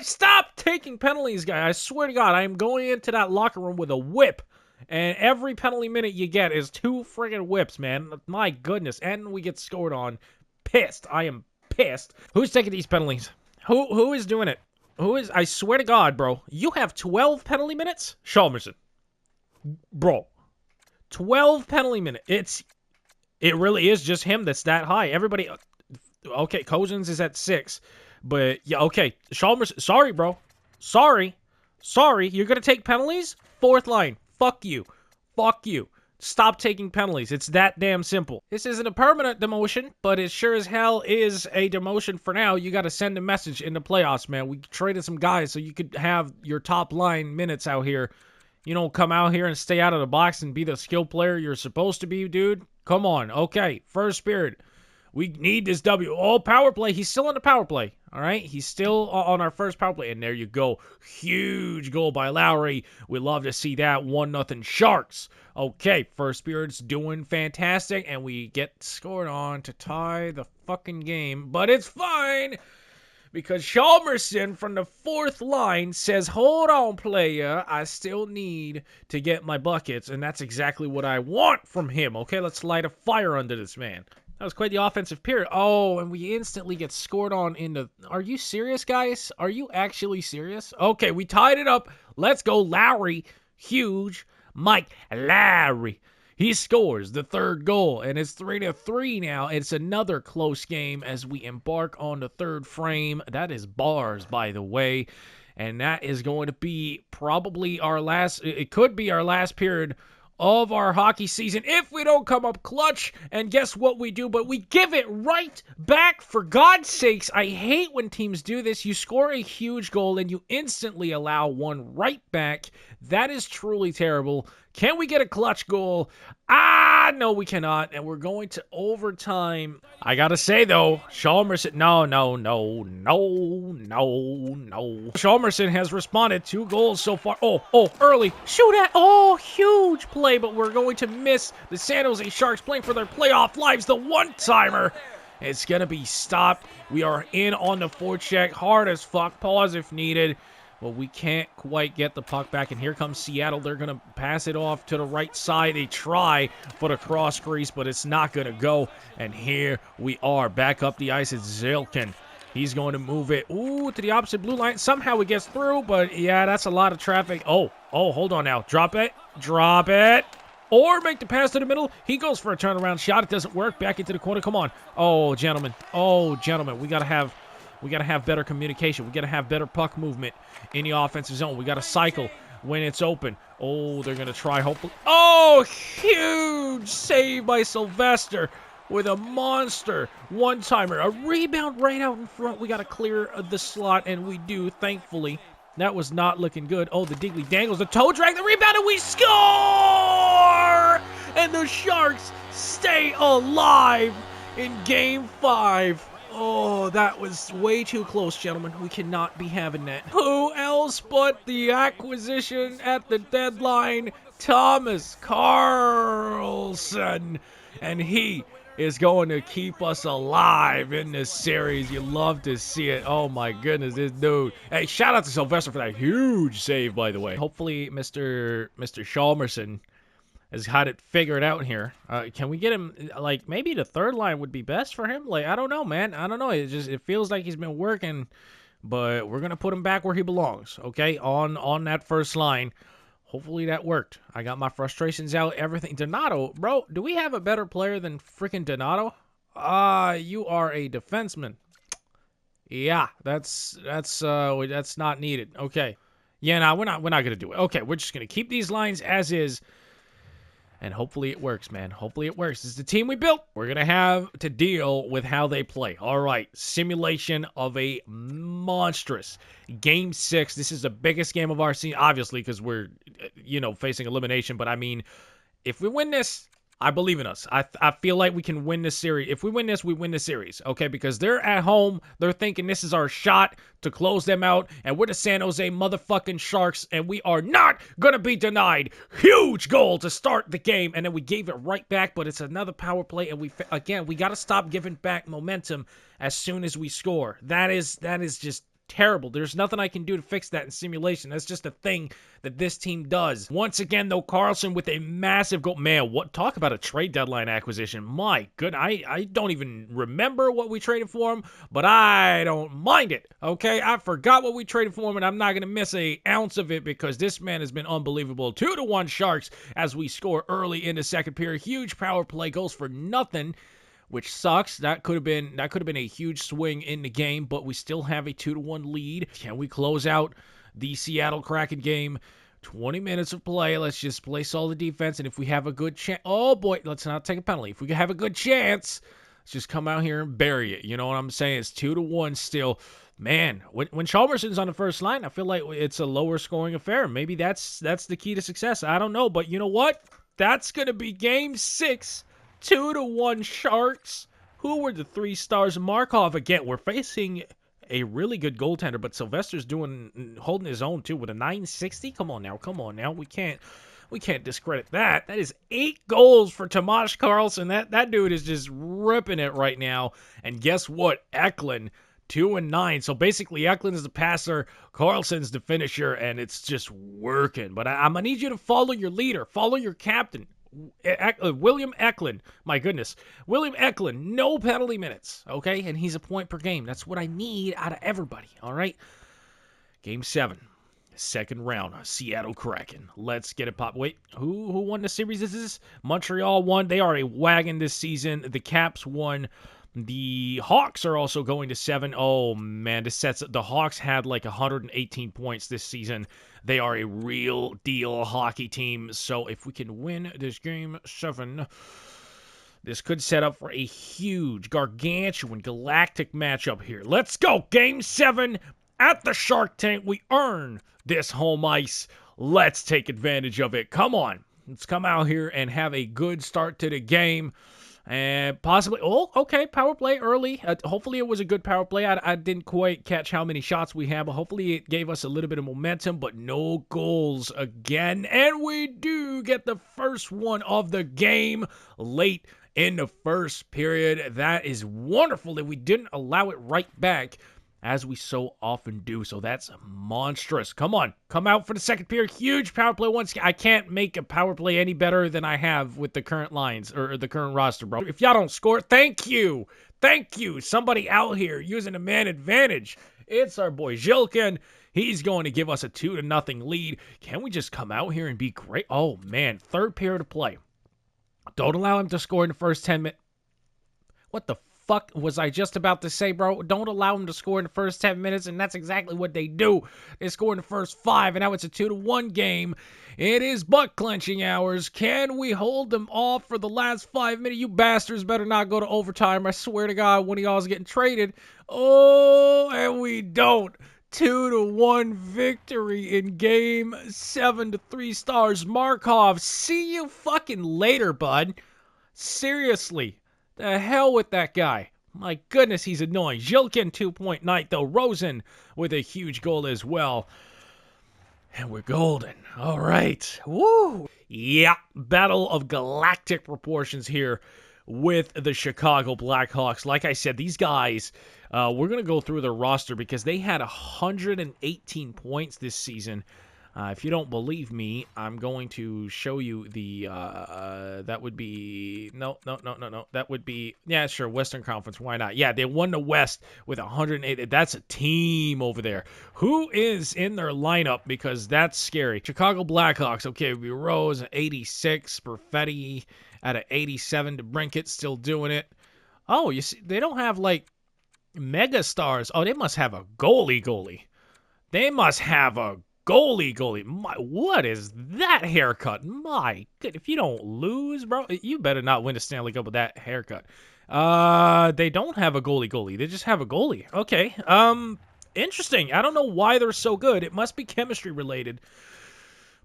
Stop taking penalties, guy. I swear to God, I am going into that locker room with a whip. And every penalty minute you get is 2 friggin' whips, man. My goodness. And we get scored on. Pissed. I am pissed. Who's taking these penalties? Who is doing it? Who is? I swear to God, bro. You have 12 penalty minutes? Chalmerson. Bro. 12 penalty minutes. It really is just him that's that high. Everybody. Okay, Cousins is at 6. But, yeah, okay. Chalmerson. Sorry, bro. Sorry. You're going to take penalties? 4th line. Fuck you. Stop taking penalties. It's that damn simple. This isn't a permanent demotion, but it sure as hell is a demotion for now. You got to send a message in the playoffs, man. We traded some guys so you could have your top line minutes out here. You don't come out here and stay out of the box and be the skill player you're supposed to be, dude. Come on. Okay, first period. We need this W. Oh, power play. He's still on the power play. All right? He's still on our first power play. And there you go. Huge goal by Lowry. We love to see that. 1-0 Sharks. Okay, first period's doing fantastic. And we get scored on to tie the fucking game. But it's fine. Because Chalmerson from the 4th line says, hold on, player. I still need to get my buckets. And that's exactly what I want from him. Okay, let's light a fire under this man. That was quite the offensive period. Oh, and we instantly get scored on in the... Are you serious, guys? Are you actually serious? Okay, we tied it up. Let's go. Lowry. Huge. Mike Lowry. He scores the 3rd goal, and it's 3-3 now. It's another close game as we embark on the 3rd frame. That is bars, by the way. And that is going to be probably our last... It could be our last period of our hockey season if we don't come up clutch. And guess what we do? But we give it right back. For God's sakes, I hate when teams do this. You score a huge goal and you instantly allow one right back. That is truly terrible. Can we get a clutch goal? No, we cannot. And we're going to overtime. I gotta say, though, Chalmerson... No. Chalmerson has responded. 2 goals so far. Oh, early. Shoot at... Oh, huge play, but we're going to miss the San Jose Sharks playing for their playoff lives. The one-timer. It's gonna be stopped. We are in on the forecheck. Hard as fuck. Pause if needed. Well, we can't quite get the puck back, and here comes Seattle. They're going to pass it off to the right side. They try for the cross crease, but it's not going to go. And here we are. Back up the ice. It's Zilkin. He's going to move it, to the opposite blue line. Somehow it gets through, but yeah, that's a lot of traffic. Oh, hold on now. Drop it. Or make the pass to the middle. He goes for a turnaround shot. It doesn't work. Back into the corner. Come on. Oh, gentlemen. We got to have better communication. We got to have better puck movement in the offensive zone. We got to cycle when it's open. Oh, they're going to try, hopefully. Oh, huge save by Sylvester with a monster one-timer. A rebound right out in front. We got to clear the slot, and we do, thankfully. That was not looking good. Oh, the Diggly Dangles, the toe drag, the rebound, and we score! And the Sharks stay alive in Game 5. Oh, that was way too close, gentlemen. We cannot be having that. Who else but the acquisition at the deadline, Thomas Karlsson. And he is going to keep us alive in this series. You love to see it. Oh, my goodness, this dude. Hey, shout out to Sylvester for that huge save, by the way. Hopefully, Mr. Chalmerson has had it figured out here. Can we get him, like, maybe the 3rd line would be best for him? Like, I don't know, man. I don't know. It feels like he's been working, but we're going to put him back where he belongs, okay? On that 1st line. Hopefully that worked. I got my frustrations out, everything. Donato, bro, do we have a better player than freaking Donato? You are a defenseman. Yeah, that's not needed. Okay. Yeah, no, we're not going to do it. Okay, we're just going to keep these lines as is. And hopefully it works, man. Hopefully it works. This is the team we built. We're going to have to deal with how they play. All right. Simulation of a monstrous Game 6. This is the biggest game of our season, obviously, because we're, facing elimination. But, I mean, if we win this, I believe in us. I feel like we can win this series. If we win this, we win the series, okay? Because they're at home. They're thinking this is our shot to close them out. And we're the San Jose motherfucking Sharks. And we are not going to be denied. Huge goal to start the game. And then we gave it right back. But it's another power play. And we got to stop giving back momentum as soon as we score. That is just terrible. There's nothing I can do to fix that in simulation. That's just a thing that this team does. Once again, though, Karlsson with a massive goal. Man, what talk about a trade deadline acquisition. My goodness, I don't even remember what we traded for him, but I don't mind it, okay? I forgot what we traded for him, and I'm not going to miss an ounce of it because this man has been unbelievable. 2-1 Sharks as we score early in the second period. Huge power play, goes for nothing, which sucks. That could have been a huge swing in the game, but we still have a 2-1 lead. Can we close out the Seattle Kraken game? 20 minutes of play. Let's just play solid defense, and if we have a good chance, oh boy, let's not take a penalty. If we have a good chance, let's just come out here and bury it. You know what I'm saying? It's 2-1 still. Man, when Chalmerson's on the first line, I feel like it's a lower scoring affair. Maybe that's the key to success. I don't know, but you know what? That's gonna be Game 6. 2-1 Sharks. Who were the 3 stars? Markov again. We're facing a really good goaltender, but Sylvester's holding his own too with a 960. Come on now. We can't discredit that. That is 8 goals for Tomas Karlsson. That dude is just ripping it right now. And guess what? Eklund 2-9. So basically, Eklund is the passer, Karlsson's the finisher, and it's just working. But I'm gonna need you to follow your leader, follow your captain. William Eklund, my goodness. William Eklund, no penalty minutes, okay? And he's a point per game. That's what I need out of everybody, all right? Game 7, second round, Seattle Kraken. Let's get it pop. Wait, who won the series? This is Montreal won. They are a wagon this season. The Caps won. The Hawks are also going to 7. Oh, man, the Hawks had like 118 points this season. They are a real deal hockey team. So if we can win this Game 7, this could set up for a huge, gargantuan, galactic matchup here. Let's go. Game 7 at the Shark Tank. We earn this home ice. Let's take advantage of it. Come on. Let's come out here and have a good start to the game. And possibly, okay, power play early. Hopefully it was a good power play. I didn't quite catch how many shots we had, but hopefully it gave us a little bit of momentum, but no goals again. And we do get the first one of the game late in the first period. That is wonderful that we didn't allow it right back, as we so often do. So that's monstrous. Come on. Come out for the second period. Huge power play once. I can't make a power play any better than I have with the current lines or the current roster, bro. If y'all don't score, thank you. Thank you. Somebody out here using a man advantage. It's our boy Zhilkin. He's going to give us a 2-0 lead. Can we just come out here and be great? Oh, man. Third period of play. Don't allow him to score in the first 10 minutes. What the fuck was I just about to say, bro? Don't allow them to score in the first 10 minutes, and that's exactly what they do. They score in the first 5, and now it's a 2-1 game. It is butt-clenching hours. Can we hold them off for the last 5 minutes? You bastards better not go to overtime. I swear to God, one of y'all is getting traded. Oh, and we don't. 2-1 victory in Game 7 to 3 stars. Markov, see you fucking later, bud. Seriously. The hell with that guy. My goodness, he's annoying. Zhilkin 2-point night, though. Rosen with a huge goal as well. And we're golden. All right. Woo! Yeah, battle of galactic proportions here with the Chicago Blackhawks. Like I said, these guys, we're going to go through their roster because they had 118 points this season. If you don't believe me, I'm going to show you the, that would be, no. That would be, yeah, sure, Western Conference, why not? Yeah, they won the West with 108. That's a team over there. Who is in their lineup? Because that's scary. Chicago Blackhawks, okay, we Rose, 86, Perfetti at an 87, DeBrincat still doing it. Oh, you see, they don't have, like, mega stars. Oh, they must have a goalie. They must have a goalie. What is that haircut? My good. If you don't lose, bro, you better not win the Stanley Cup with that haircut. They don't have a goalie. They just have a goalie. Okay. Interesting. I don't know why they're so good. It must be chemistry related.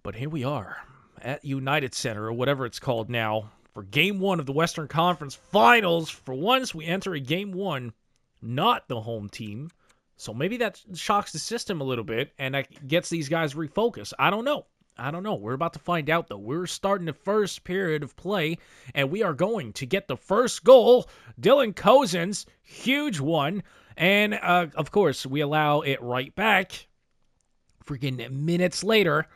But here we are at United Center or whatever it's called now for Game 1 of the Western Conference Finals. For once, we enter a Game 1, not the home team. So maybe that shocks the system a little bit, and that gets these guys refocused. I don't know. We're about to find out, though. We're starting the first period of play, and we are going to get the first goal. Dylan Cozens, huge one. And, of course, we allow it right back freaking minutes later,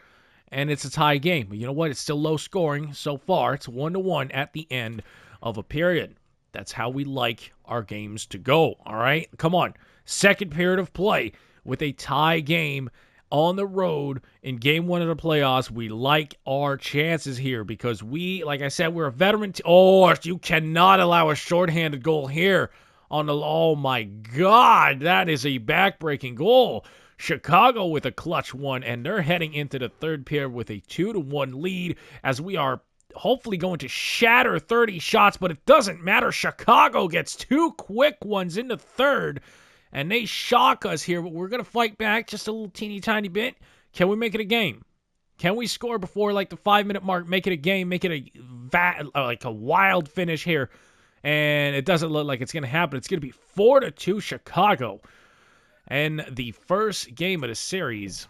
and it's a tie game. But you know what? It's still low scoring so far. It's 1-1 at the end of a period. That's how we like our games to go, all right? Come on. Second period of play with a tie game on the road in Game 1 of the playoffs. We like our chances here because we, like I said, we're a veteran. You cannot allow a shorthanded goal here. Oh, my God. That is a backbreaking goal. Chicago with a clutch one, and they're heading into the third period with a 2-1 lead as we are hopefully going to shatter 30 shots, but it doesn't matter. Chicago gets 2 quick ones in the third, and they shock us here, but we're going to fight back just a little teeny tiny bit. Can we make it a game? Can we score before like the 5-minute mark, make it a game, make it a wild finish here? And it doesn't look like it's going to happen. It's going to be 4-2 Chicago. And the first game of the series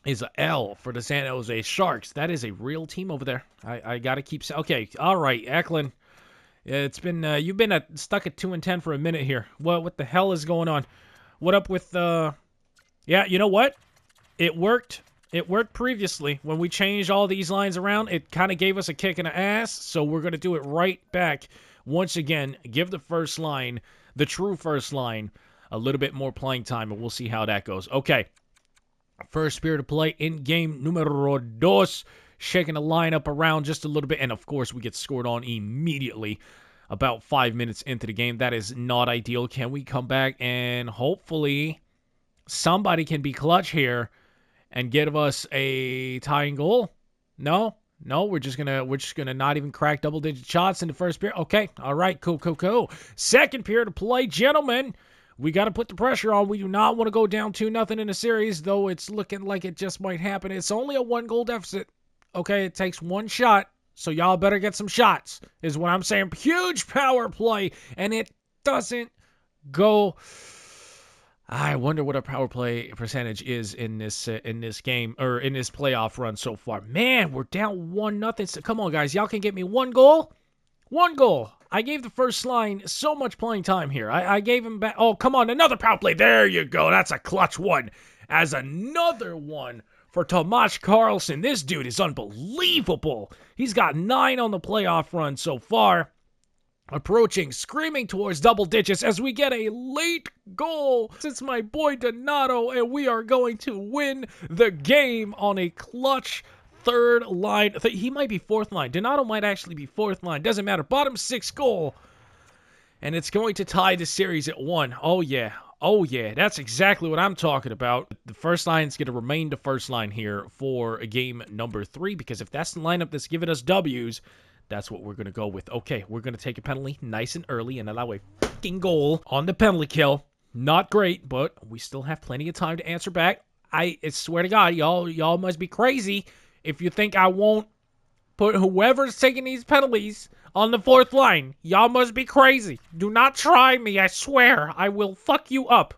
is a L for the San Jose Sharks. That is a real team over there. I got to keep... Okay, all right, Eklund. It's been... you've been stuck at 2-10 for a minute here. What the hell is going on? What up with... Yeah, you know what? It worked. It worked previously. When we changed all these lines around, it kind of gave us a kick in the ass. So we're going to do it right back. Once again, give the first line, the true first line, a little bit more playing time, and we'll see how that goes. Okay, first period of play in game numero dos, shaking the lineup around just a little bit, and of course we get scored on immediately about 5 minutes into the game. That is not ideal. Can we come back and hopefully somebody can be clutch here and give us a tying goal? No, we're just gonna not even crack double-digit shots in the first period. Okay, all right, cool. Second period of play, gentlemen. We got to put the pressure on. We do not want to go down 2-0 in the series, though it's looking like it just might happen. It's only a 1-goal deficit. Okay, it takes one shot, so y'all better get some shots, is what I'm saying. Huge power play, and it doesn't go... I wonder what our power play percentage is in this game, or in this playoff run so far. Man, we're down 1-0. So come on, guys. Y'all can get me one goal? One goal. I gave the first line so much playing time here. I gave him back. Oh, come on. Another power play. There you go. That's a clutch one. As another one for Tomas Carlson. This dude is unbelievable. He's got 9 on the playoff run so far. Approaching, screaming towards double digits as we get a late goal. It's my boy Donato, and we are going to win the game on a clutch third line. He might be fourth line. Donato might actually be fourth line. Doesn't matter. Bottom 6 goal. And it's going to tie the series at 1. Oh, yeah. That's exactly what I'm talking about. The first line is going to remain the first line here for game number 3, because if that's the lineup that's giving us W's, that's what we're going to go with. Okay, we're going to take a penalty nice and early and allow a fucking goal on the penalty kill. Not great, but we still have plenty of time to answer back. I swear to God, y'all must be crazy if you think I won't put whoever's taking these penalties on the fourth line. Y'all must be crazy. Do not try me, I swear. I will fuck you up.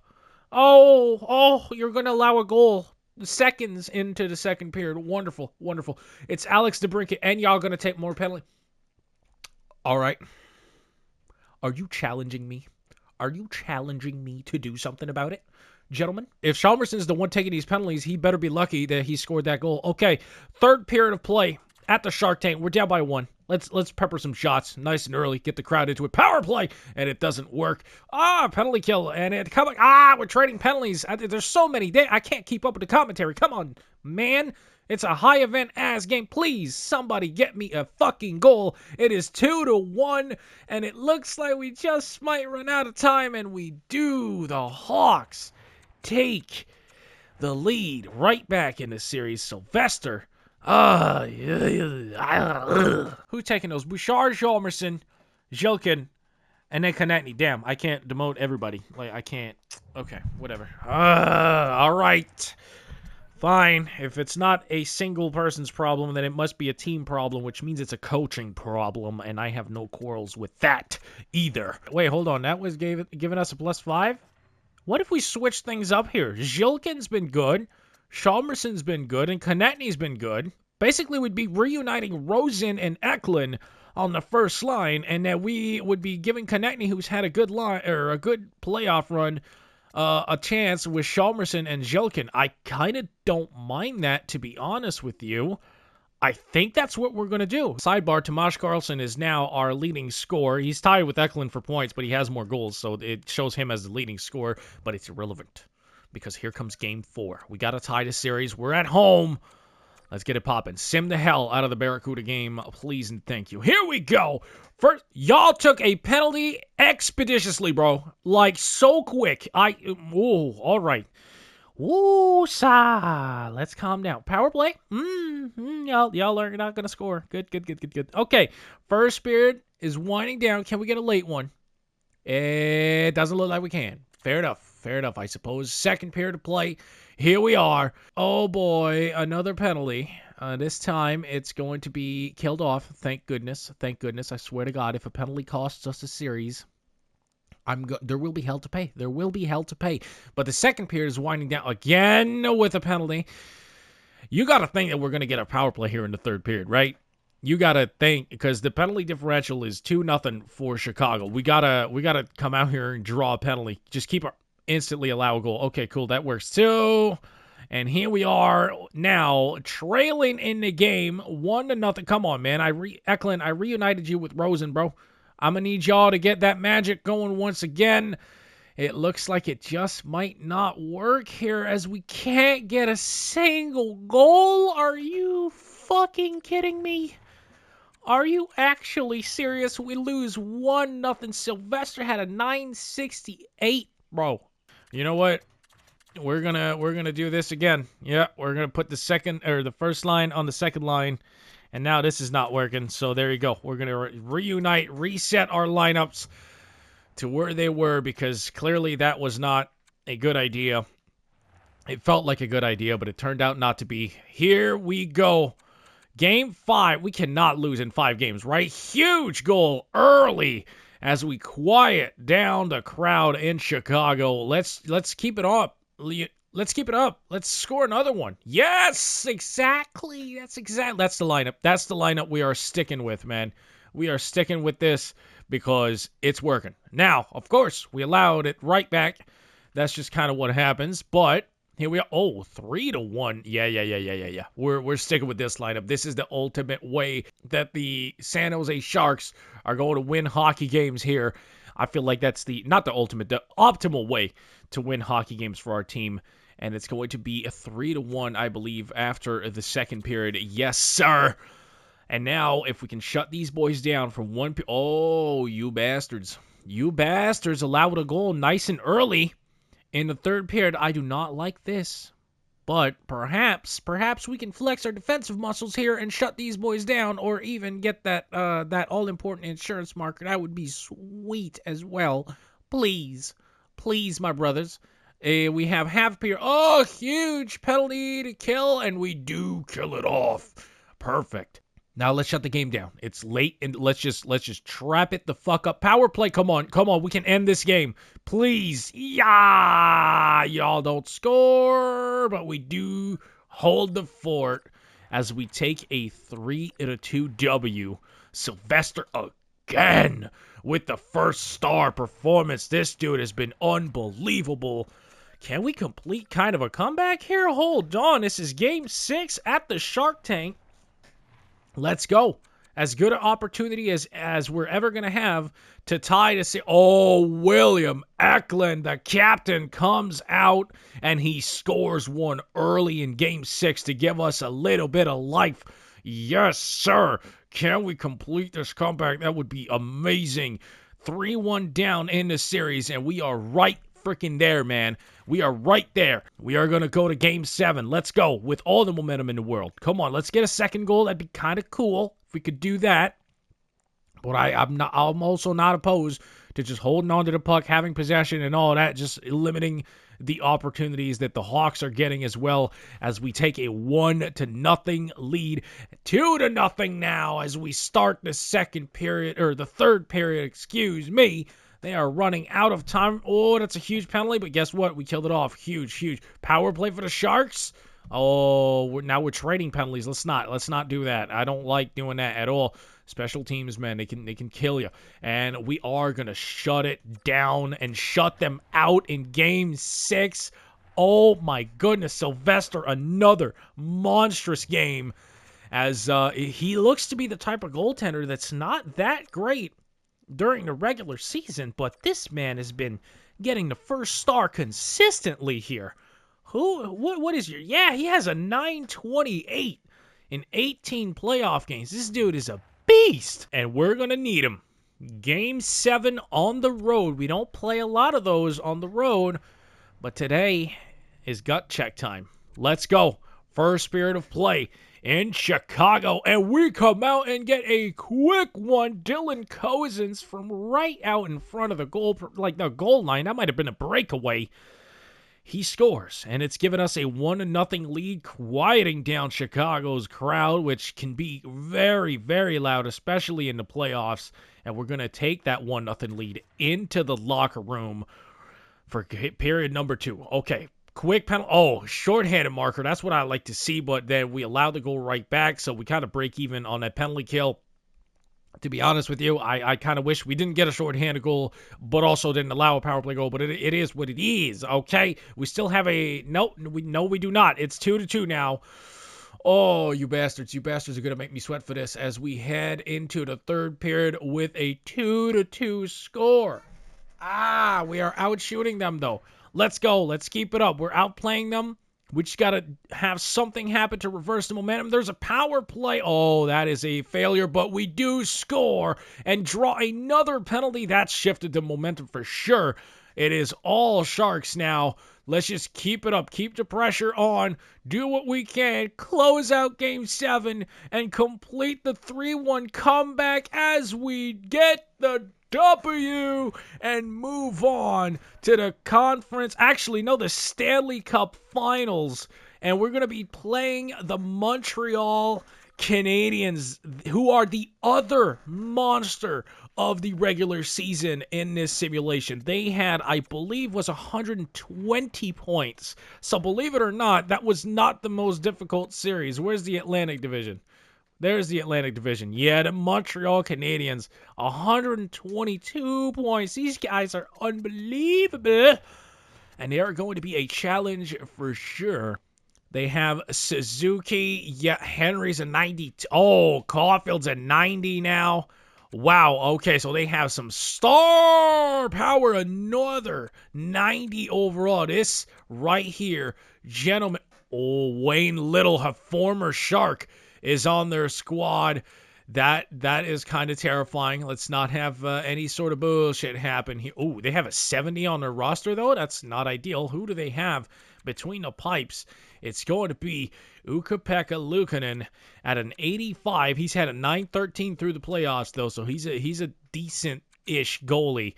Oh, you're going to allow a goal seconds into the second period. Wonderful. It's Alex DeBrincat, and y'all going to take more penalty. All right. Are you challenging me? Are you challenging me to do something about it? Gentlemen, if Chalmerson's the one taking these penalties, he better be lucky that he scored that goal. Okay, third period of play at the Shark Tank. We're down by 1. Let's pepper some shots nice and early, get the crowd into it. Power play, and it doesn't work. Penalty kill, and it coming. We're trading penalties. There's so many. I can't keep up with the commentary. Come on, man. It's a high event ass game. Please, somebody get me a fucking goal. It is 2-1, and it looks like we just might run out of time, and we do. The Hawks take the lead right back in the series. Sylvester. Who's taking those? Bouchard, Chalmerson, Zhilkin, and then Konechny. Damn, I can't demote everybody. I can't. Okay, whatever. All right. Fine. If it's not a single person's problem, then it must be a team problem, which means it's a coaching problem, and I have no quarrels with that either. Wait, hold on. That was giving us a +5? What if we switch things up here? Zhilkin's been good, Chalmerson's been good, and Konechny's been good. Basically, we'd be reuniting Rosen and Eklund on the first line, and that we would be giving Konechny, who's had a good line or a good playoff run, a chance with Chalmerson and Zhilkin. I kind of don't mind that, to be honest with you. I think that's what we're going to do. Sidebar, Tomas Carlson is now our leading scorer. He's tied with Eklund for points, but he has more goals, so it shows him as the leading scorer, but it's irrelevant because here comes Game 4. We got to tie the series. We're at home. Let's get it popping. Sim the hell out of the Barracuda game, please and thank you. Here we go. First, y'all took a penalty expeditiously, bro. Like, so quick. All right. Woo-sa. Let's calm down. Power play? Y'all are not going to score. Good. Okay, first period is winding down. Can we get a late one? It doesn't look like we can. Fair enough, I suppose. Second period of play. Here we are. Oh, boy, another penalty. This time, it's going to be killed off. Thank goodness. I swear to God, if a penalty costs us a series, there will be hell to pay. But the second period is winding down again with a penalty. You got to think that we're going to get a power play here in the third period, right? You got to think, because the penalty differential is 2-0 for Chicago. We gotta come out here and draw a penalty. Just instantly allow a goal. Okay, cool. That works too. And here we are now trailing in the game 1-0. Come on, man. Eklund, I reunited you with Rosen, bro. I'm going to need y'all to get that magic going once again. It looks like it just might not work here as we can't get a single goal. Are you fucking kidding me? Are you actually serious? We lose 1-0. Sylvester had a 968, bro. You know what? We're gonna do this again. Yeah, we're gonna put the first line on the second line, and now this is not working. So there you go. We're gonna reset our lineups to where they were, because clearly that was not a good idea. It felt like a good idea, but it turned out not to be. Here we go. Game 5. We cannot lose in 5 games, right? Huge goal early as we quiet down the crowd in Chicago. Let's keep it up. Let's keep it up. Let's score another one. Yes, exactly. That's the lineup. That's the lineup we are sticking with, man. We are sticking with this because it's working. Now, of course, we allowed it right back. That's just kind of what happens, but here we are. Oh, 3-1. Yeah. We're sticking with this lineup. This is the ultimate way that the San Jose Sharks are going to win hockey games here. I feel like that's the optimal way to win hockey games for our team. And it's going to be a 3-1, I believe, after the second period. Yes, sir. And now, if we can shut these boys down from one... Oh, you bastards. You bastards allowed a goal nice and early in the third period. I do not like this. But perhaps we can flex our defensive muscles here and shut these boys down, or even get that all-important insurance marker. That would be sweet as well. Please, my brothers. We have half period. Oh, huge penalty to kill, and we do kill it off. Perfect. Now let's shut the game down. It's late, and let's just trap it the fuck up. Power play. Come on. We can end this game, please. Yeah, y'all don't score, but we do hold the fort as we take a 3-2 W. Sylvester again with the first star performance. This dude has been unbelievable. Can we complete kind of a comeback here? Hold on. This is game 6 at the Shark Tank. Let's go. As good an opportunity as we're ever going to have to tie to say, oh, William Eklund, the captain, comes out and he scores one early in game 6 to give us a little bit of life. Yes, sir. Can we complete this comeback? That would be amazing. 3-1 down in the series, and we are right freaking there, man. We are right there. We are going to go to game 7. Let's go with all the momentum in the world. Come on, let's get a second goal. That'd be kind of cool if we could do that. But I'm also not opposed to just holding on to the puck, having possession and all that, just limiting the opportunities that the Hawks are getting, as well as we take a 1-0 lead, 2-0 now as we start the third period, excuse me. They are running out of time. Oh, that's a huge penalty, but guess what? We killed it off. Huge power play for the Sharks. Oh, now we're trading penalties. Let's not do that. I don't like doing that at all. Special teams, man, they can kill you. And we are going to shut it down and shut them out in Game 6. Oh, my goodness. Sylvester, another monstrous game, as he looks to be the type of goaltender that's not that great during the regular season, but this man has been getting the first star consistently here. What is he has a 928 in 18 playoff games. This dude is a beast, and we're going to need him. Game 7 on the road. We don't play a lot of those on the road, but today is gut check time. Let's go. First period of play in Chicago, and we come out and get a quick one. Dylan Cozens from right out in front of the goal line. That might have been a breakaway. He scores, and it's given us a 1-0 lead, quieting down Chicago's crowd, which can be very, very loud, especially in the playoffs. And we're going to take that 1-0 lead into the locker room for period number 2. Okay, quick penalty. Oh, shorthanded marker. That's what I like to see, but then we allowed the goal right back, so we kind of break even on that penalty kill. To be honest with you, I kind of wish we didn't get a shorthanded goal, but also didn't allow a power play goal. But it is what it is, okay? We still have we do not. It's 2-2 now. Oh, you bastards are going to make me sweat for this as we head into the third period with a 2-2 score. We are outshooting them, though. Let's go. Let's keep it up. We're outplaying them. We just got to have something happen to reverse the momentum. There's a power play. Oh, that is a failure, but we do score and draw another penalty. That shifted the momentum for sure. It is all Sharks now. Let's just keep it up. Keep the pressure on. Do what we can. Close out Game 7 and complete the 3-1 comeback as we get the W and move on to the the Stanley Cup Finals. And we're going to be playing the Montreal Canadiens, who are the other monster of the regular season in this simulation. They had, I believe, was 120 points. So believe it or not, that was not the most difficult series. Where's the Atlantic Division? There's the Atlantic Division. Yeah, the Montreal Canadiens, 122 points. These guys are unbelievable. And they are going to be a challenge for sure. They have Suzuki. Yeah, Henry's a 90. Oh, Caulfield's a 90 now. Wow, okay, so they have some star power. Another 90 overall. This right here, gentlemen. Oh, Wayne Little, a former Shark, is on their squad. That is kind of terrifying. Let's not have any sort of bullshit happen here. Oh, they have a 70 on their roster, though. That's not ideal. Who do they have between the pipes? It's going to be Ukko-Pekka Luukkonen at an 85. He's had a 913 through the playoffs, though, so he's a decent-ish goalie.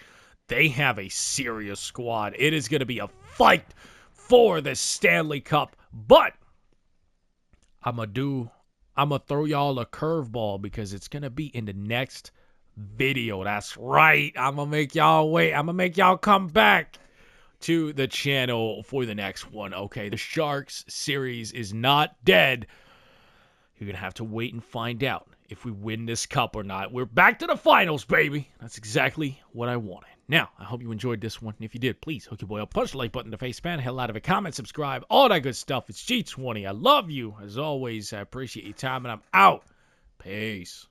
They have a serious squad. It is going to be a fight for the Stanley Cup, but I'm going to throw y'all a curveball because it's going to be in the next video. That's right. I'm going to make y'all wait. I'm going to make y'all come back to the channel for the next one. Okay, the Sharks series is not dead. You're going to have to wait and find out if we win this cup or not. We're back to the finals, baby. That's exactly what I wanted. Now, I hope you enjoyed this one. And if you did, please hook your boy up, punch the like button in the face, man, hell out of it, comment, subscribe, all that good stuff. It's G20. I love you. As always, I appreciate your time, and I'm out. Peace.